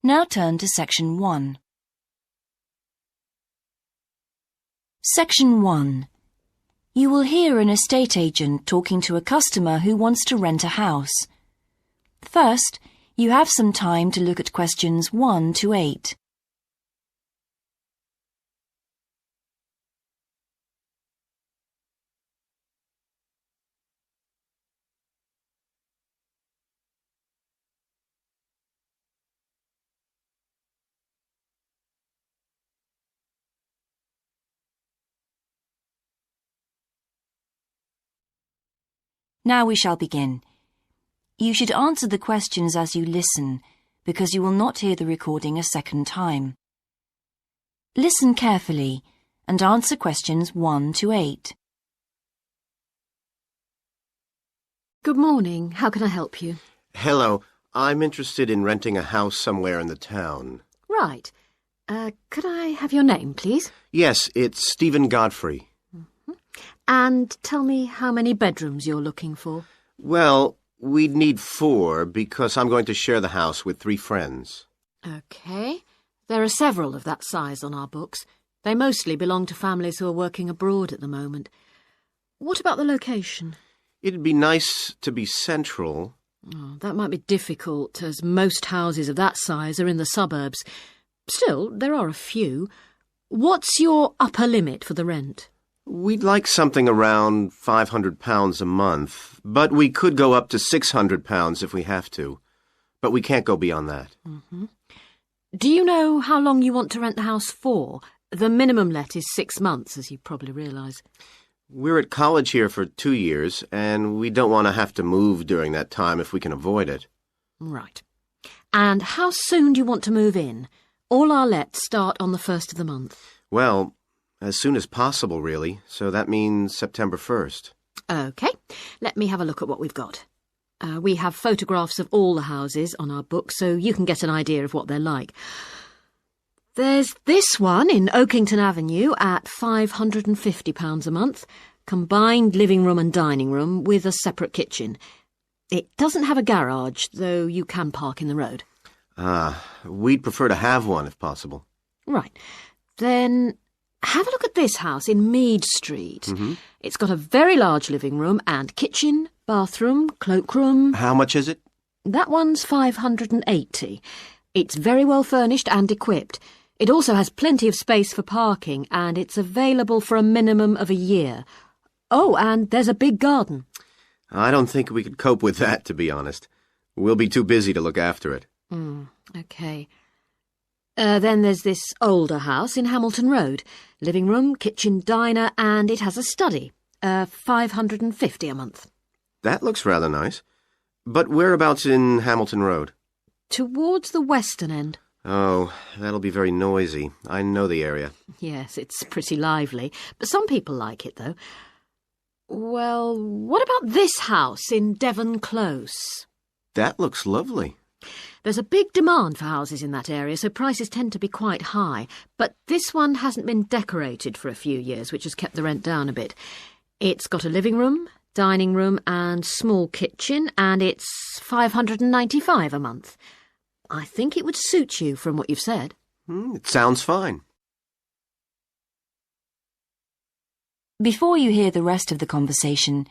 Now turn to Section 1. Section 1. You will hear an estate agent talking to a customer who wants to rent a house. First, you have some time to look at questions 1 to 8. Now we shall begin. You should answer the questions as you listen, because you will not hear the recording a second time. Listen carefully and answer questions 1 to 8. Good morning. How can I help you? Hello. I'm interested in renting a house somewhere in the town. Right. Could I have your name, please? Yes, it's Stephen Godfrey. And tell me how many bedrooms you're looking for. Well, we'd need 4 because I'm going to share the house with 3 friends. OK. There are several of that size on our books. They mostly belong to families who are working abroad at the moment. What about the location? It'd be nice to be central. Oh, that might be difficult, as most houses of that size are in the suburbs. Still, there are a few. What's your upper limit for the rent? We'd like something around £500 a month, but we could go up to £600 if we have to. But we can't go beyond that. Do you know how long you want to rent the house for? The minimum let is 6 months, as you probably realise. We're at college here for 2 years, and we don't want to have to move during that time if we can avoid it. Right. And how soon do you want to move in? All our lets start on the 1st of the month. Well, as soon as possible, really, so that means September 1st. OK, let me have a look at what we've got. We have photographs of all the houses on our book, so you can get an idea of what they're like. There's this one in Oakington Avenue at £550 a month, combined living room and dining room with a separate kitchen. It doesn't have a garage, though you can park in the road. We'd prefer to have one if possible. Right. Then have a look at this house in Mead Street. It's got a very large living room and kitchen, bathroom, cloakroom. How much is it? That one's £580. It's very well furnished and equipped. It also has plenty of space for parking, and it's available for a minimum of a year. Oh, and there's a big garden. I don't think we could cope with that, to be honest. We'll be too busy to look after it. OK. Then there's this older house in Hamilton Road. Living room, kitchen, diner, and it has a study. £550 a month. That looks rather nice. But whereabouts in Hamilton Road? Towards the western end. Oh, that'll be very noisy. I know the area. Yes, it's pretty lively. But some people like it, though. Well, what about this house in Devon Close? That looks lovely. There's a big demand for houses in that area, so prices tend to be quite high. But this one hasn't been decorated for a few years, which has kept the rent down a bit. It's got a living room, dining room and small kitchen, and it's £595 a month. I think it would suit you from what you've said. It sounds fine. Before you hear the rest of the conversation,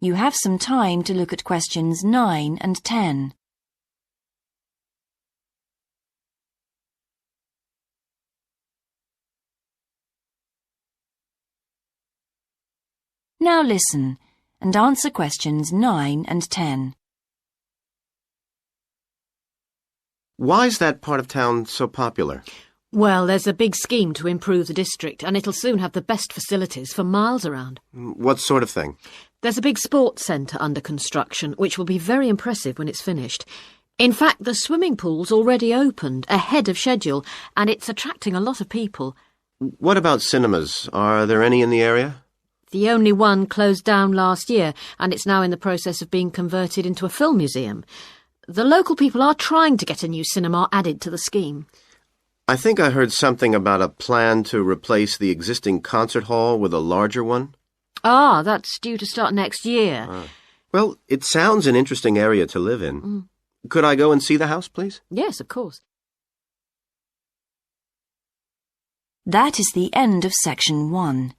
you have some time to look at questions 9 and 10. Now listen and answer questions 9 and 10. Why is that part of town so popular? Well, there's a big scheme to improve the district, and it'll soon have the best facilities for miles around. What sort of thing? There's a big sports centre under construction, which will be very impressive when it's finished. In fact, the swimming pool's already opened, ahead of schedule, and it's attracting a lot of people. What about cinemas? Are there any in the area? The only one closed down last year, and it's now in the process of being converted into a film museum. The local people are trying to get a new cinema added to the scheme. I think I heard something about a plan to replace the existing concert hall with a larger one. Ah, that's due to start next year. Well, it sounds an interesting area to live in. Could I go and see the house, please? Yes, of course. That is the end of section 1.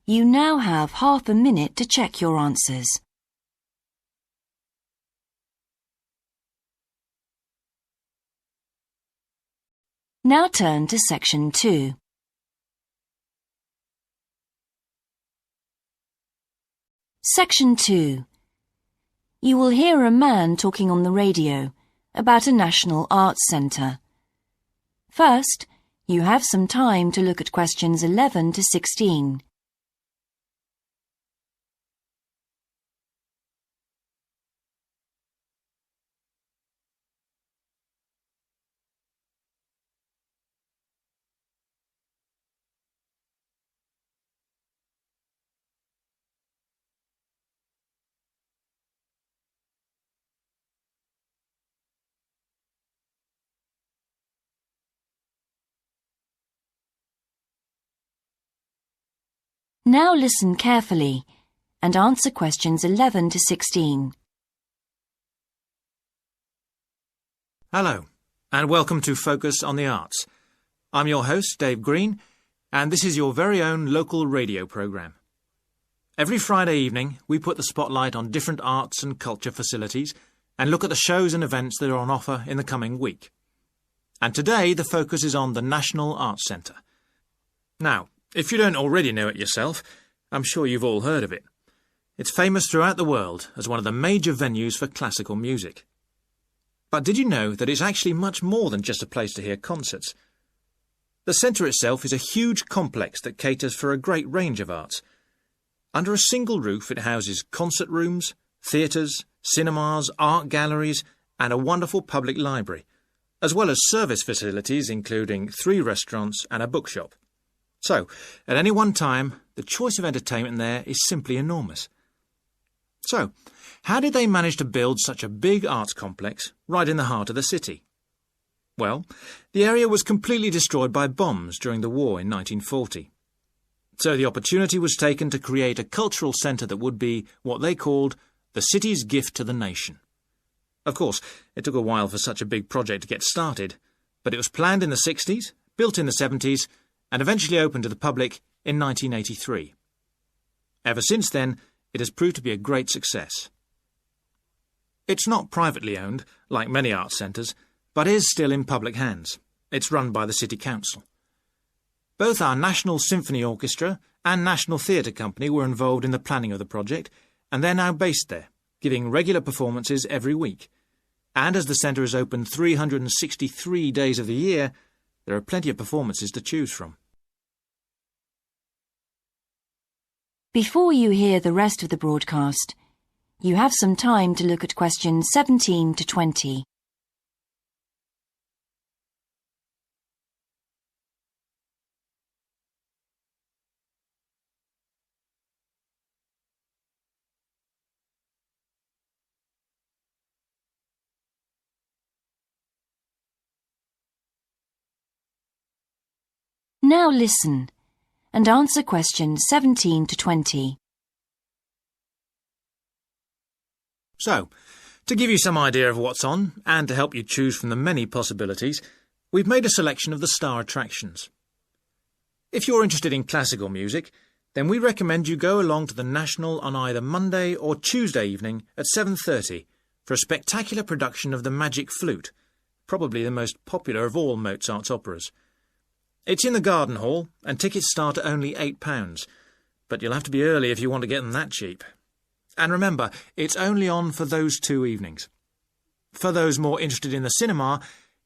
You now have half a minute to check your answers. Now turn to section 2. Section 2. You will hear a man talking on the radio about a national arts centre. First, you have some time to look at questions 11 to 16. Now listen carefully and answer questions 11 to 16. Hello, and welcome to Focus on the Arts. I'm your host, Dave Green, and this is your very own local radio programme. Every Friday evening, we put the spotlight on different arts and culture facilities and look at the shows and events that are on offer in the coming week. And today, the focus is on the National Arts Centre. Now, if you don't already know it yourself, I'm sure you've all heard of it. It's famous throughout the world as one of the major venues for classical music. But did you know that it's actually much more than just a place to hear concerts? The centre itself is a huge complex that caters for a great range of arts. Under a single roof it houses concert rooms, theatres, cinemas, art galleries and a wonderful public library, as well as service facilities including 3 restaurants and a bookshop. So, at any one time, the choice of entertainment there is simply enormous. So, how did they manage to build such a big arts complex right in the heart of the city? Well, the area was completely destroyed by bombs during the war in 1940. So the opportunity was taken to create a cultural centre that would be what they called the city's gift to the nation. Of course, it took a while for such a big project to get started, but it was planned in the 60s, built in the 70s, and eventually opened to the public in 1983. Ever since then, it has proved to be a great success. It's not privately owned, like many arts centres, but is still in public hands. It's run by the City Council. Both our National Symphony Orchestra and National Theatre Company were involved in the planning of the project, and they're now based there, giving regular performances every week. And as the centre is open 363 days of the year, there are plenty of performances to choose from. Before you hear the rest of the broadcast, you have some time to look at questions 17 to 20. Now listen and answer questions 17 to 20. So, to give you some idea of what's on, and to help you choose from the many possibilities, we've made a selection of the star attractions. If you're interested in classical music, then we recommend you go along to the National on either Monday or Tuesday evening at 7:30 for a spectacular production of The Magic Flute, probably the most popular of all Mozart's operas. It's in the Garden Hall, and tickets start at only £8, but you'll have to be early if you want to get them that cheap. And remember, it's only on for those 2 evenings. For those more interested in the cinema,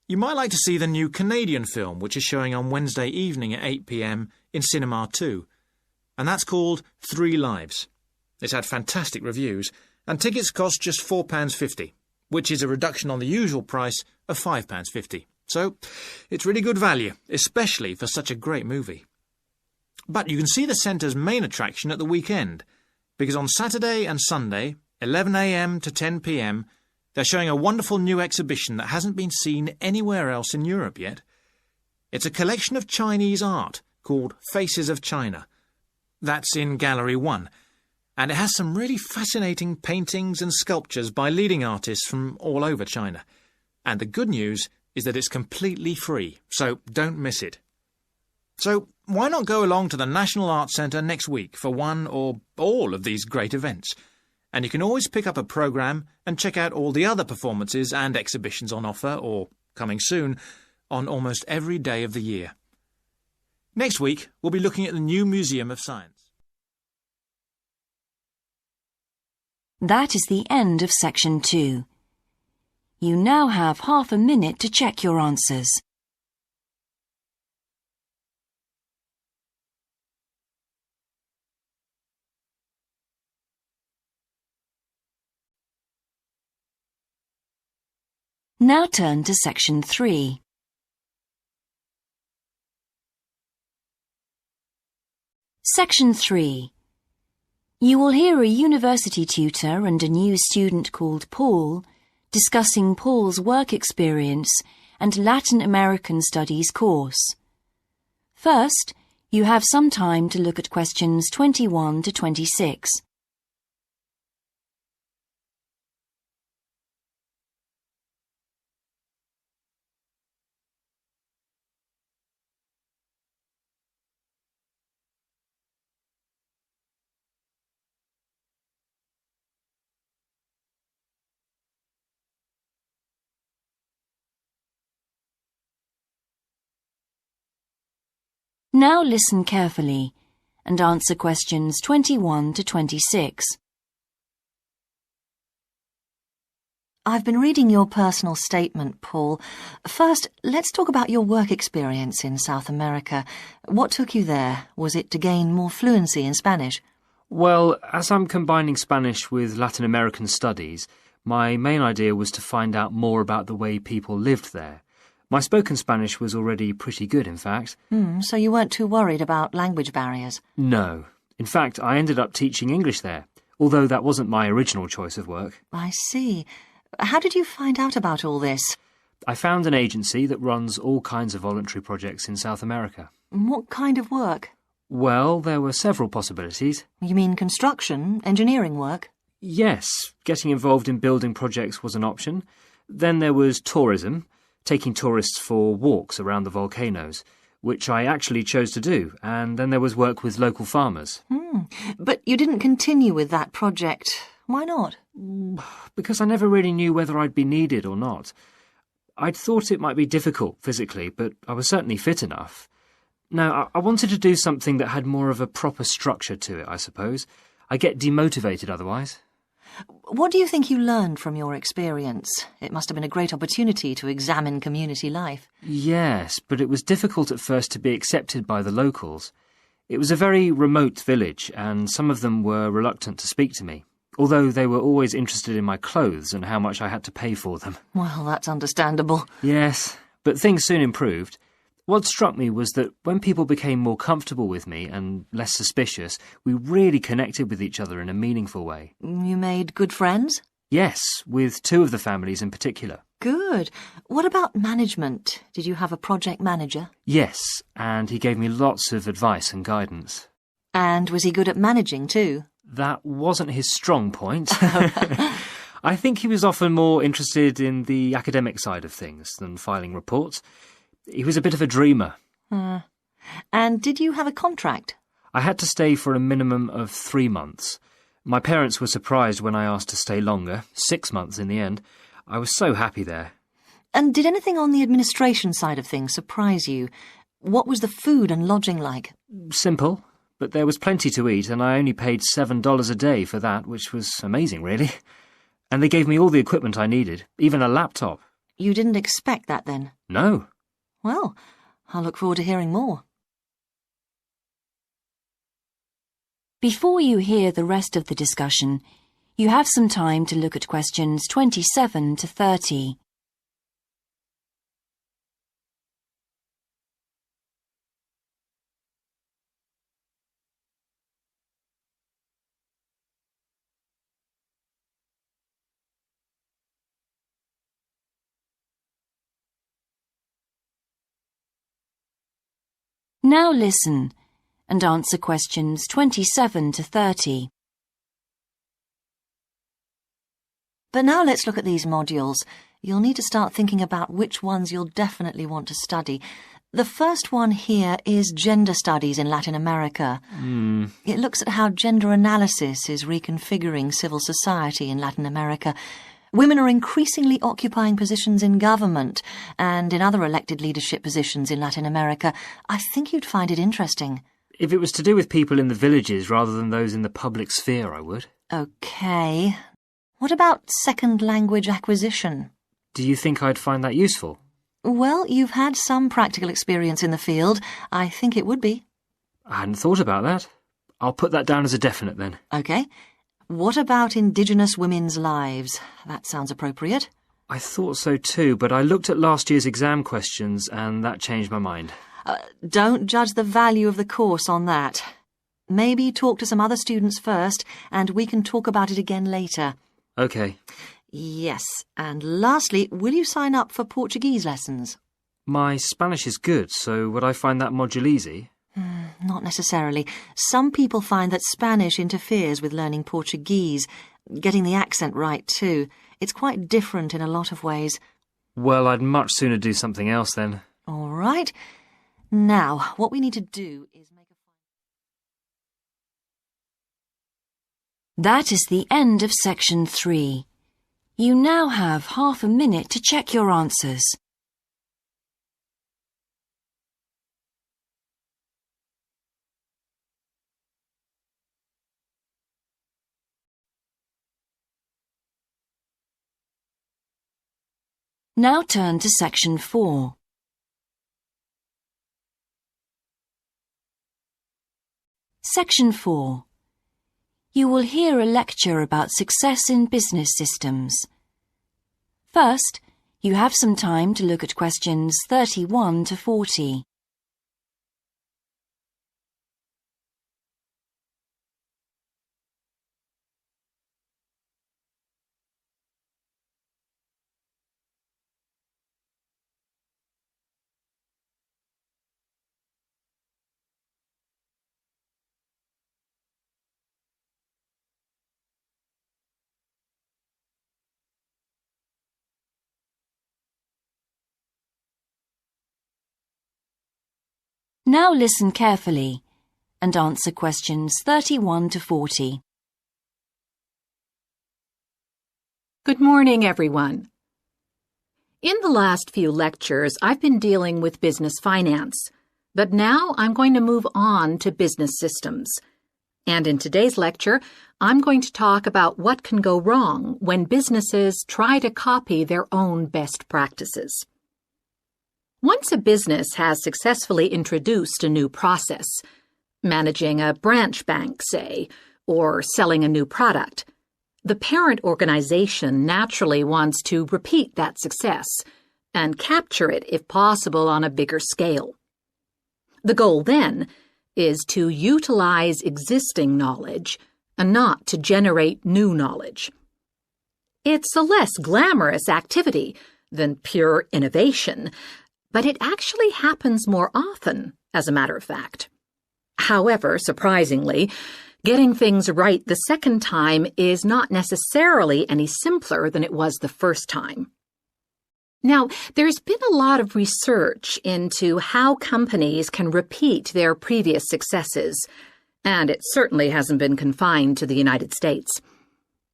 you might like to see the new Canadian film, which is showing on Wednesday evening at 8 p.m. in Cinema 2. And that's called 3 Lives. It's had fantastic reviews, and tickets cost just £4.50, which is a reduction on the usual price of £5.50. So, it's really good value, especially for such a great movie. But you can see the centre's main attraction at the weekend, because on Saturday and Sunday, 11 a.m. to 10 p.m, they're showing a wonderful new exhibition that hasn't been seen anywhere else in Europe yet. It's a collection of Chinese art called Faces of China. That's in Gallery 1, and it has some really fascinating paintings and sculptures by leading artists from all over China. And the good news is that it's completely free, so don't miss it. So why not go along to the National Arts Centre next week for one or all of these great events? And you can always pick up a programme and check out all the other performances and exhibitions on offer, or coming soon, on almost every day of the year. Next week, we'll be looking at the new Museum of Science. That is the end of Section 2. You now have half a minute to check your answers. Now turn to Section 3. Section 3. You will hear a university tutor and a new student called Paul discussing Paul's work experience and Latin American Studies course. First, you have some time to look at questions 21 to 26. Now listen carefully and answer questions 21 to 26. I've been reading your personal statement, Paul. First, let's talk about your work experience in South America. What took you there? Was it to gain more fluency in Spanish? Well, as I'm combining Spanish with Latin American studies, my main idea was to find out more about the way people lived there. My spoken Spanish was already pretty good, in fact. So you weren't too worried about language barriers? No. In fact, I ended up teaching English there, although that wasn't my original choice of work. I see. How did you find out about all this? I found an agency that runs all kinds of voluntary projects in South America. What kind of work? Well, there were several possibilities. You mean construction, engineering work? Yes, getting involved in building projects was an option. Then there was tourism, taking tourists for walks around the volcanoes, which I actually chose to do, and then there was work with local farmers. But you didn't continue with that project. Why not? Because I never really knew whether I'd be needed or not. I'd thought it might be difficult physically, but I was certainly fit enough. No, I wanted to do something that had more of a proper structure to it, I suppose. I get demotivated otherwise. What do you think you learned from your experience? It must have been a great opportunity to examine community life. Yes, but it was difficult at first to be accepted by the locals. It was a very remote village, and some of them were reluctant to speak to me, although they were always interested in my clothes and how much I had to pay for them. Well, that's understandable. Yes, but things soon improved. What struck me was that when people became more comfortable with me and less suspicious, we really connected with each other in a meaningful way. You made good friends? Yes, with two of the families in particular. Good. What about management? Did you have a project manager? Yes, and he gave me lots of advice and guidance. And was he good at managing too? That wasn't his strong point. I think he was often more interested in the academic side of things than filing reports. He was a bit of a dreamer. And did you have a contract? I had to stay for a minimum of 3 months. My parents were surprised when I asked to stay longer, 6 months in the end. I was so happy there. And did anything on the administration side of things surprise you? What was the food and lodging like? Simple, but there was plenty to eat, and I only paid $7 a day for that, which was amazing, really. And they gave me all the equipment I needed, even a laptop. You didn't expect that then? No. Well, I'll look forward to hearing more. Before you hear the rest of the discussion, you have some time to look at questions 27 to 30. Now listen and answer questions 27 to 30. But now let's look at these modules. You'll need to start thinking about which ones you'll definitely want to study. The first one here is gender studies in Latin America. It looks at how gender analysis is reconfiguring civil society in Latin America. Women are increasingly occupying positions in government and in other elected leadership positions in Latin America. I think you'd find it interesting. If it was to do with people in the villages rather than those in the public sphere, I would. OK. What about second language acquisition? Do you think I'd find that useful? Well, you've had some practical experience in the field. I think it would be. I hadn't thought about that. I'll put that down as a definite then. OK. What about Indigenous women's lives? That sounds appropriate. I thought so too, but I looked at last year's exam questions and that changed my mind. Don't judge the value of the course on that. Maybe talk to some other students first, and we can talk about it again later. OK. Yes, and lastly, will you sign up for Portuguese lessons? My Spanish is good, so would I find that module easy? Not necessarily. Some people find that Spanish interferes with learning Portuguese, getting the accent right too. It's quite different in a lot of ways. Well, I'd much sooner do something else then. All right. Now, what we need to do is make a... That is the end of section 3. You now have half a minute to check your answers. Now turn to section 4. Section 4. You will hear a lecture about success in business systems. First, you have some time to look at questions 31 to 40. Now listen carefully and answer questions 31 to 40. Good morning, everyone. In the last few lectures, I've been dealing with business finance, but now I'm going to move on to business systems. And in today's lecture, I'm going to talk about what can go wrong when businesses try to copy their own best practices. Once a business has successfully introduced a new process, managing a branch bank, say, or selling a new product, the parent organization naturally wants to repeat that success and capture it, if possible, on a bigger scale. The goal, then, is to utilize existing knowledge and not to generate new knowledge. It's a less glamorous activity than pure innovation, but it actually happens more often, as a matter of fact. However, surprisingly, getting things right the second time is not necessarily any simpler than it was the first time. Now, there's been a lot of research into how companies can repeat their previous successes, and it certainly hasn't been confined to the United States.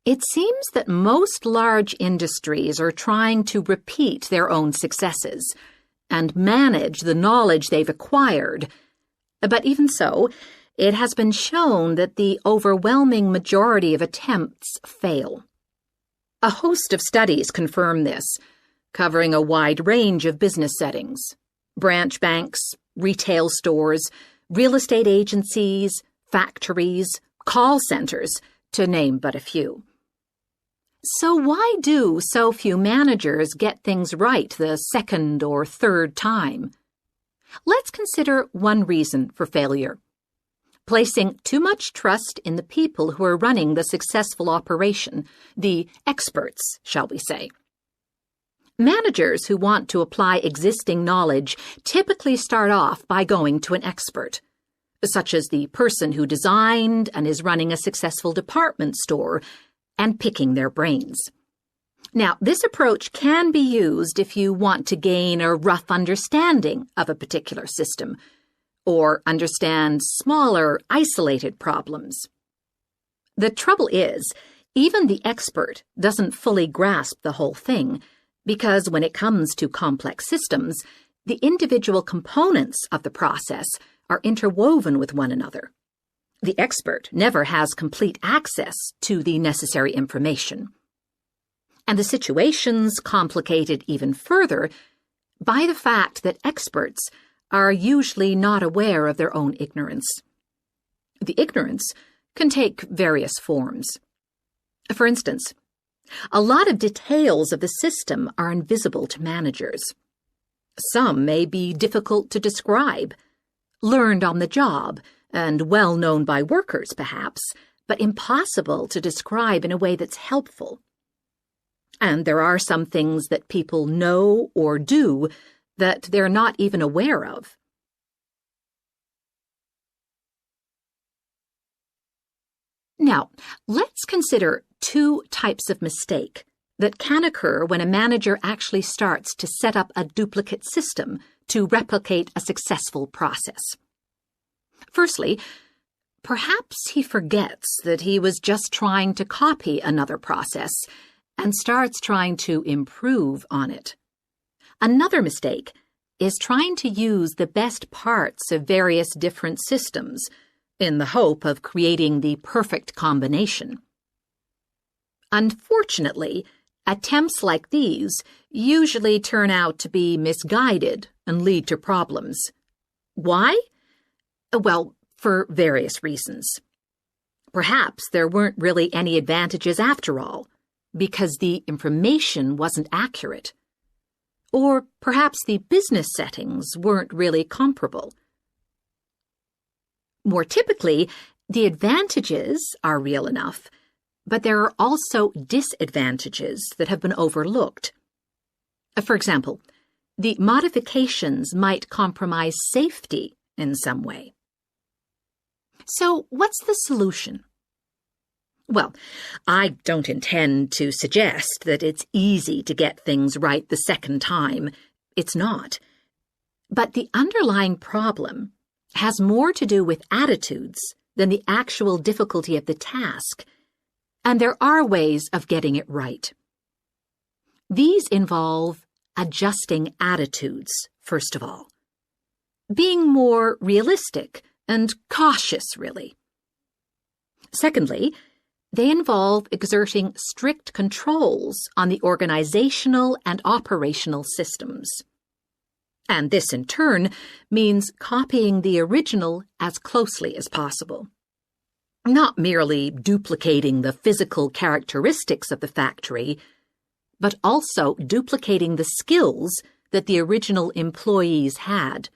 It seems that most large industries are trying to repeat their own successes and manage the knowledge they've acquired. But even so, it has been shown that the overwhelming majority of attempts fail. A host of studies confirm this, covering a wide range of business settings: branch banks, retail stores, real estate agencies, factories, call centers, to name but a few. So why do so few managers get things right the second or third time? Let's consider one reason for failure: placing too much trust in the people who are running the successful operation, the experts, shall we say. Managers who want to apply existing knowledge typically start off by going to an expert, such as the person who designed and is running a successful department store, and picking their brains. Now, this approach can be used if you want to gain a rough understanding of a particular system, or understand smaller, isolated problems. The trouble is, even the expert doesn't fully grasp the whole thing, because when it comes to complex systems, the individual components of the process are interwoven with one another. The expert never has complete access to the necessary information. And the situation's complicated even further by the fact that experts are usually not aware of their own ignorance. The ignorance can take various forms. For instance, a lot of details of the system are invisible to managers. Some may be difficult to describe, learned on the job, and well known by workers, perhaps, but impossible to describe in a way that's helpful. And there are some things that people know or do that they're not even aware of. Now, let's consider two types of mistake that can occur when a manager actually starts to set up a duplicate system to replicate a successful process. Firstly, perhaps he forgets that he was just trying to copy another process and starts trying to improve on it. Another mistake is trying to use the best parts of various different systems in the hope of creating the perfect combination. Unfortunately, attempts like these usually turn out to be misguided and lead to problems. Why? Well, for various reasons. Perhaps there weren't really any advantages after all, because the information wasn't accurate. Or perhaps the business settings weren't really comparable. More typically, the advantages are real enough, but there are also disadvantages that have been overlooked. For example, the modifications might compromise safety in some way. So, what's the solution? Well, I don't intend to suggest that it's easy to get things right the second time. It's not. But the underlying problem has more to do with attitudes than the actual difficulty of the task, and there are ways of getting it right. These involve adjusting attitudes, first of all. Being more realistic and cautious, really. Secondly, they involve exerting strict controls on the organizational and operational systems. And this, in turn, means copying the original as closely as possible. Not merely duplicating the physical characteristics of the factory, but also duplicating the skills that the original employees had.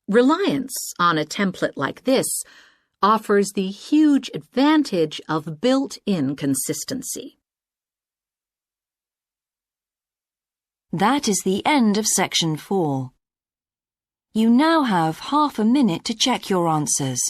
Reliance on a template like this offers the huge advantage of built-in consistency. That is the end of section 4. You now have half a minute to check your answers.